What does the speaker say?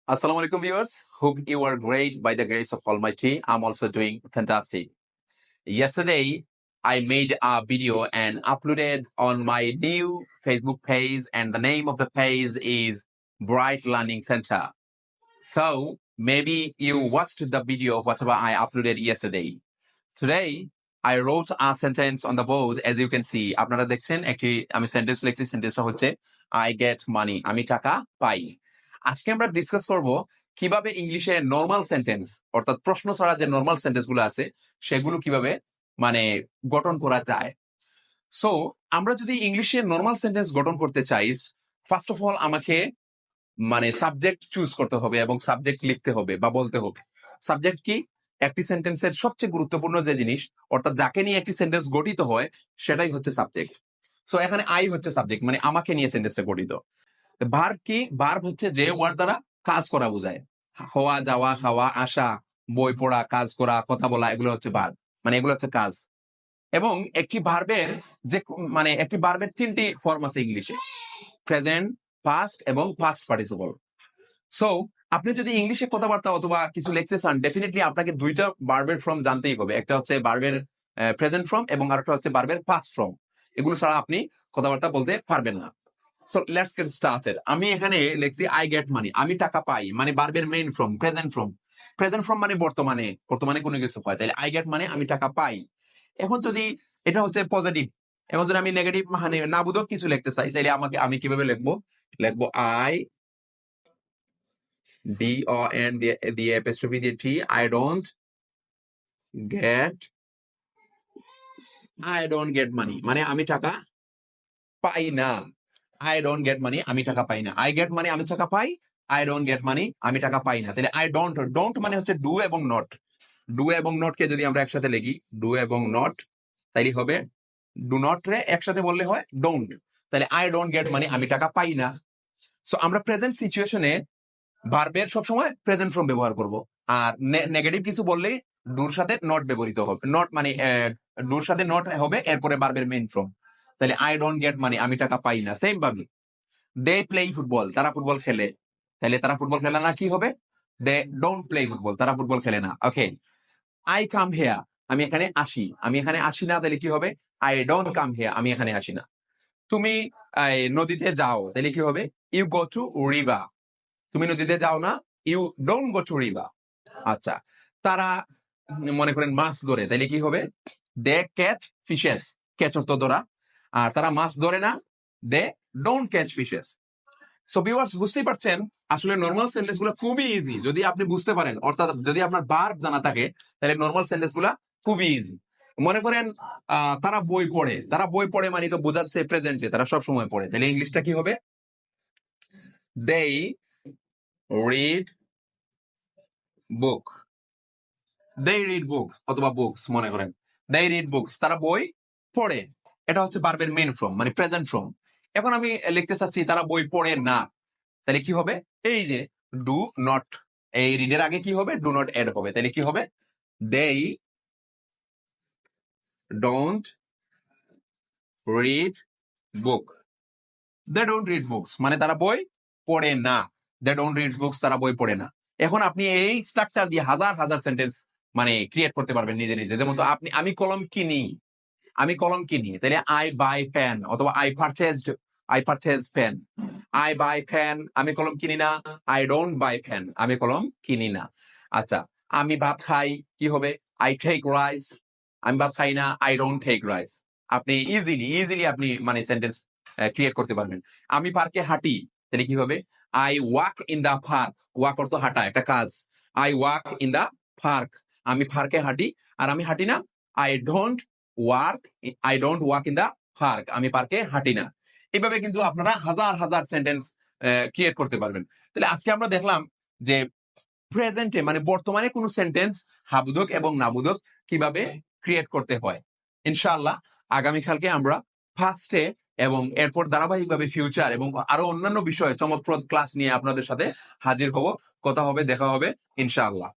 Assalamu alaikum viewers. Hope you are great by the grace of Almighty. I'm also doing fantastic. Yesterday, I made a video and uploaded on my new Facebook page, and the name of the page is Bright Learning Center. So maybe you watched the video whatever I uploaded yesterday. Today, I wrote a sentence on the board, as you can see. আপনারা দেখছেন একটি আমি sentence লিখছি, সেন্টেন্সটা হচ্ছে I get money, আমি টাকা পাই। আজকে আমরা ডিসকাস করব কিভাবে ইংলিশে নরমাল সেন্টেন্স অর্থাৎ প্রশ্ন ছাড়া যে নরমাল সেন্টেন্স গুলো আছে সেগুলো কিভাবে মানে গঠন করা যায়। সো আমরা যদি ইংলিশে নরমাল সেন্টেন্স গঠন করতে চাই, ফার্স্ট অফ অল আমাকে মানে সাবজেক্ট চুজ করতে হবে এবং সাবজেক্ট লিখতে হবে বা বলতে হবে। সাবজেক্ট কি? একটি সেন্টেন্সের সবচেয়ে গুরুত্বপূর্ণ যে জিনিস অর্থাৎ যাকে নিয়ে একটি সেন্টেন্স গঠিত হয় সেটাই হচ্ছে সাবজেক্ট। সো এখানে আই হচ্ছে সাবজেক্ট, মানে আমাকে নিয়ে সেন্টেন্সটা গঠিত। ভার্ব কি? ভার্ব হচ্ছে যে ওয়ার্ড দ্বারা কাজ করা বোঝায়। হওয়া, যাওয়া, খাওয়া, আসা, বই পড়া, কাজ করা, কথা বলা, এগুলো হচ্ছে ভার্ব, মানে এগুলো হচ্ছে কাজ। এবং একটি ভার্বের যে মানে একটি ভার্বের তিনটি ফর্ম আছে ইংলিশে: প্রেজেন্ট, পাস্ট এবং পাস্ট পার্টিসিপল। সো আপনি যদি ইংলিশে কথাবার্তা অথবা কিছু লিখতে চান, ডেফিনেটলি আপনাকে দুইটা ভার্বের ফর্ম জানতেই হবে। একটা হচ্ছে ভার্বের প্রেজেন্ট ফর্ম এবং আরেকটা হচ্ছে ভার্বের পাস্ট ফর্ম। এগুলো ছাড়া আপনি কথাবার্তা বলতে পারবেন না। So let's get started. আমি এখানে লিখছি আই গেট মানি, আমি টাকা পাই, মানে ভার্বের main form present form. Present form মানে বর্তমানে, বর্তমানে কোনো কিছু হয়, তাহলে আই গেট মানে আমি টাকা পাই। এখন যদি এটা হচ্ছে পজিটিভ, এখন যদি আমি নেগেটিভ মানে নাবোধক কিছু লিখতে চাই, তাহলে আমি কিভাবে লিখবো আই DON দিয়ে apostrophe দিয়ে T, I don't get money, মানে আমি টাকা পাই না। I don't get money, আমি টাকা পাই না। I get money, আমি টাকা পাই। I don't get money, আমি টাকা পাই না। তাহলে I don't মানে হচ্ছে ডু এবং নট। ডু এবং নট কে যদি আমরা একসাথে লিখি, ডু এবং নট, তাইলে হবে ডু নট রে একসাথে বললে হয় ডোন্ট। তাহলে I don't get money, আমি টাকা পাই না। সো আমরা প্রেজেন্ট সিচুয়েশনে ভার্বের সবসময় প্রেজেন্ট ফর্ম ব্যবহার করব। আর নেগেটিভ কিছু বললে ডুর সাথে নট ব্যবহৃত হবে। নট মানে ডুর সাথে নট হবে, এরপরে ভার্বের মেইন ফর্ম। তাহলে আই ডোন্ট গেট মানি, আমি টাকা পাই না। সেম ভাবে দে প্লে ফুটবল, তারা ফুটবল খেলে। তাহলে তারা ফুটবল খেলে না, কি হবে? দে ডোন্ট প্লে ফুটবল, তারা ফুটবল খেলে না। ওকে, আই কাম হেয়ার, আমি এখানে আসি। আমি এখানে আসি না, তাহলে কি হবে? আই ডোন্ট কাম হেয়ার, আমি এখানে আসি না। তুমি নদীতে যাও, তাহলে কি হবে? ইউ গো টু রিভার, তুমি নদীতে যাও না, you don't go to river. আচ্ছা, তারা মনে করেন মাছ ধরে, তাহলে কি হবে? দে ক্যাচ ফিশেস, ক্যাচ অর্থ ধরা। আর তারা মাছ ধরে না, they don't catch fishes. So viewers, বুঝতেই পারছেন আসলে নরমাল সেন্টেন্স গুলো খুবই ইজি যদি আপনি বুঝতে পারেন, অর্থাৎ যদি আপনার ভার্ব জানা থাকে, তাহলে নরমাল সেন্টেন্স গুলা খুবই ইজি। মনে করেন তারা বই পড়ে, তারা বই পড়ে মানে তো বোঝাচ্ছে প্রেজেন্টে, তারা সব সময় পড়ে। তাহলে ইংলিশটা কি হবে? They read book, they read books অথবা বুকস, মনে করেন দে রিড বুকস, তারা বই পড়ে। এটা হচ্ছে ভার্বের মেইন ফর্ম, মানে প্রেজেন্ট ফর্ম। এখন আমি লিখতে চাচ্ছি তারা বই পড়ে না, তাহলে কি হবে? এই যে ডু নট, এই রিডের আগে কি হবে? ডু নট এড হবে। তাহলে কি হবে? They don't read book, they don't read books মানে তারা বই পড়ে না। দে ডোন্ট রিড বুকস, তারা বই পড়ে না। এখন আপনি এই স্ট্রাকচার দিয়ে হাজার হাজার সেন্টেন্স মানে ক্রিয়েট করতে পারবেন নিজে নিজে। যেমন তো আপনি, আমি কলম কিনি, আমি কলম কিনি, তাহলে আই বাই পেন, অথবা I purchase pen. I buy pen, আমি কলম কিনি না। আই ডোন্ট বাই পেন, আমি কলম কিনি না। আচ্ছা, আমি ভাত খাই, কি হবে? আই টেক রাইস, আমি ভাত খাই না। I don't take rice. আপনি ইজিলি আপনি মানে সেন্টেন্স ক্রিয়েট করতে পারবেন। আমি পার্কে হাঁটি, তাহলে কি হবে? I walk in the park, walk অর্থ হাঁটা, একটা কাজ। I walk in the park, আমি পার্কে হাঁটি। আর আমি হাঁটি না, I don't walk in the park, আমি পার্কে হাঁটি না। এইভাবে কিন্তু আপনারা হাজার হাজার সেন্টেন্স ক্রিয়েট করতে পারবেন। তাহলে আজকে আমরা দেখলাম যে প্রেজেন্টে মানে বর্তমানে কোনো সেন্টেন্স হাবোধক এবং নাবোধক কিভাবে ক্রিয়েট করতে হয়। ইনশাআল্লাহ আগামীকালকে আমরা ফার্স্টে এবং এরপর ধারাবাহিকভাবে ফিউচার এবং আরো অন্যান্য বিষয়ে চমকপ্রদ ক্লাস নিয়ে আপনাদের সাথে হাজির হব। কথা হবে, দেখা হবে ইনশাআল্লাহ।